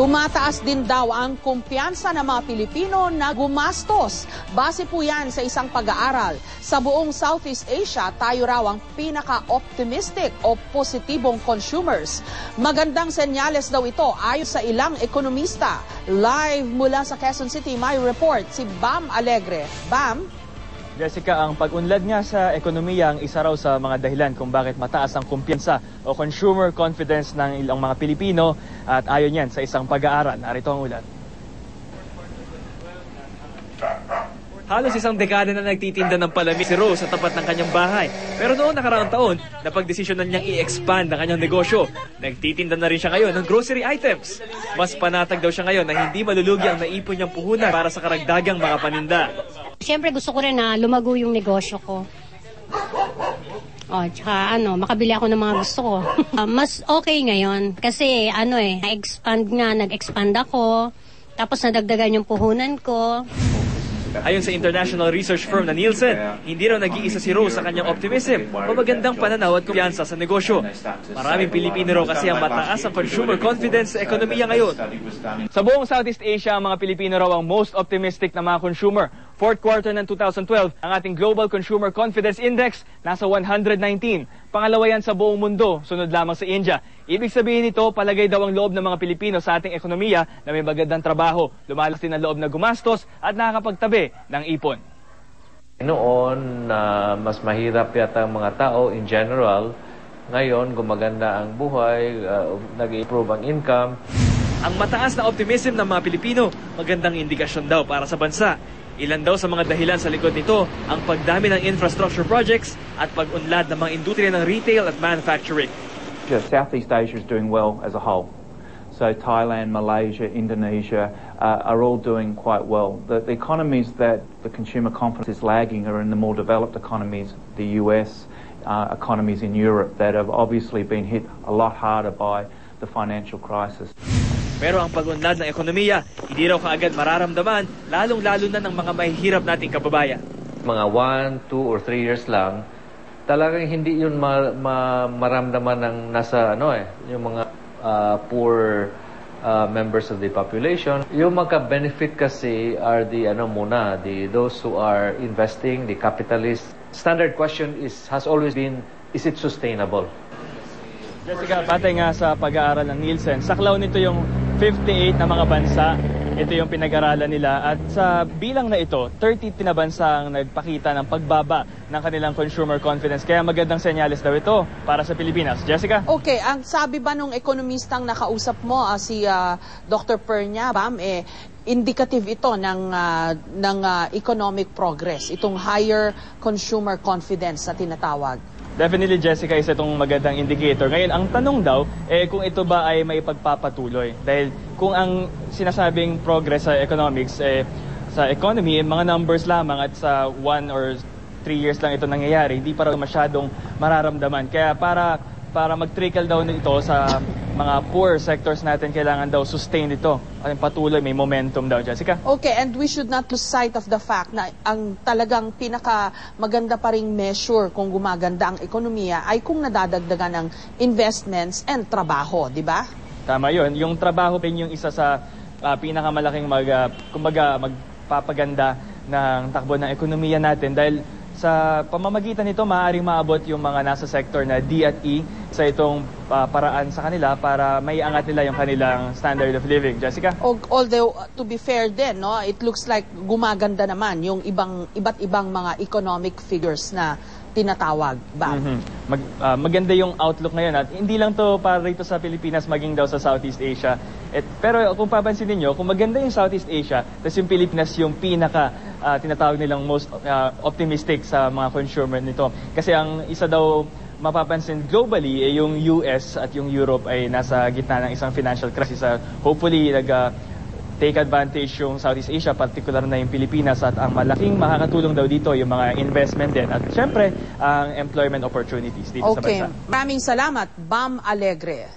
Tumataas din daw ang kumpiyansa ng mga Pilipino na gumastos. Base po yan sa isang pag-aaral. Sa buong Southeast Asia, tayo raw ang pinaka-optimistic o positibong consumers. Magandang senyales daw ito ayon sa ilang ekonomista. Live mula sa Quezon City, may report si Bam Alegre. Bam? Jessica, ang pag-unlad nga sa ekonomiya ang isa raw sa mga dahilan kung bakit mataas ang kumpiyansa o consumer confidence ng ilang mga Pilipino at ayon yan sa isang pag-aaral. Narito ang ulat. Halos isang dekada na nagtitinda ng palamig si Rose sa tapat ng kanyang bahay. Pero noong nakaraang taon, napagdesisyonan niyang i-expand ang kanyang negosyo. Nagtitinda na rin siya ngayon ng grocery items. Mas panatag daw siya ngayon na hindi malulugi ang naipon niyang puhunan para sa karagdagang mga paninda. Siyempre gusto ko rin na lumago yung negosyo ko. Tsaka makabili ako ng mga gusto ko. Mas okay ngayon kasi nag-expand ako. Tapos nadagdagan yung puhunan ko. Ayon sa international research firm na Nielsen, hindi raw nag-iisa si Rose sa kanyang optimism o magandang pananaw at kumpiyansa sa negosyo. Maraming Pilipino raw kasi ang mataas ang consumer confidence sa ekonomiya ngayon. Sa buong Southeast Asia, ang mga Pilipino raw ang most optimistic na mga consumer. Fourth quarter ng 2012, ang ating Global Consumer Confidence Index nasa 119. Pangalawa yan sa buong mundo, sunod lamang sa India. Ibig sabihin nito, palagay daw ang loob ng mga Pilipino sa ating ekonomiya na may magandang trabaho, lumalas din ang loob na gumastos at nakakapagtabi ng ipon. Noon, mas mahirap yata ang mga tao in general. Ngayon, gumaganda ang buhay, nag-improve ang income. Ang mataas na optimism ng mga Pilipino, magandang indikasyon daw para sa bansa. Ilan daw sa mga dahilan sa likod nito ang pagdami ng infrastructure projects at pag-unlad ng mga industriya ng retail at manufacturing. Southeast Asia is doing well as a whole. So Thailand, Malaysia, Indonesia are all doing quite well. The economies that the consumer confidence is lagging are in the more developed economies, the US, economies in Europe that have obviously been hit a lot harder by the financial crisis. Pero ang pag-unlad ng ekonomiya, hindi raw kaagad mararamdaman, lalong-lalo na ng mga mahihirap nating kababayan. Mga 1, 2, or 3 years lang, talagang hindi yun maramdaman ng nasa, yung mga poor members of the population. Yung magka-benefit kasi are those who are investing, the capitalists. Standard question has always been, is it sustainable? Jessica, patay nga sa pag-aaral ng Nielsen, saklaw nito yung 58 na mga bansa. Ito yung pinag-aralan nila at sa bilang na ito, 30 na bansa ang nagpakita ng pagbaba ng kanilang consumer confidence. Kaya magandang senyales daw ito para sa Pilipinas. Jessica? Okay, ang sabi ba nung ekonomistang nakausap mo, si Dr. Pernia, Bam, indicative ito ng economic progress, itong higher consumer confidence na tinatawag? Definitely, Jessica, isa itong magandang indicator. Ngayon, ang tanong daw, kung ito ba ay may pagpapatuloy. Dahil kung ang sinasabing progress sa economics, sa economy, mga numbers lamang at sa 1 or 3 years lang ito nangyayari, hindi pa raw masyadong mararamdaman. Kaya para mag-trickle down ito sa mga poor sectors natin, kailangan daw sustain ito. Ay patuloy, may momentum daw, Jessica. Okay, and we should not lose sight of the fact na ang talagang pinaka-maganda pa ring measure kung gumaganda ang ekonomiya ay kung nadadagdagan ng investments and trabaho, di ba? Tama yun. Yung trabaho rin yung isa sa pinakamalaking magpapaganda ng takbo ng ekonomiya natin dahil sa pamamagitan nito, maaaring maabot yung mga nasa sector na D at E sa itong paraan sa kanila para may angat nila yung kanilang standard of living. Jessica? Although, to be fair din, it looks like gumaganda naman yung iba't ibang mga economic figures na tinatawag ba? Maganda yung outlook ngayon at hindi lang to para rito sa Pilipinas, maging daw sa Southeast Asia. Pero kung papansin niyo, kung maganda yung Southeast Asia, tapos yung Pilipinas yung tinatawag nilang most optimistic sa mga consumer nito. Kasi ang isa daw mapapansin globally, yung US at yung Europe ay nasa gitna ng isang financial crisis. Hopefully, take advantage yung Southeast Asia, particular na yung Pilipinas, at ang malaking makakatulong daw dito yung mga investment din at syempre ang employment opportunities dito sa bansa. Okay, maraming salamat, Bam Alegre.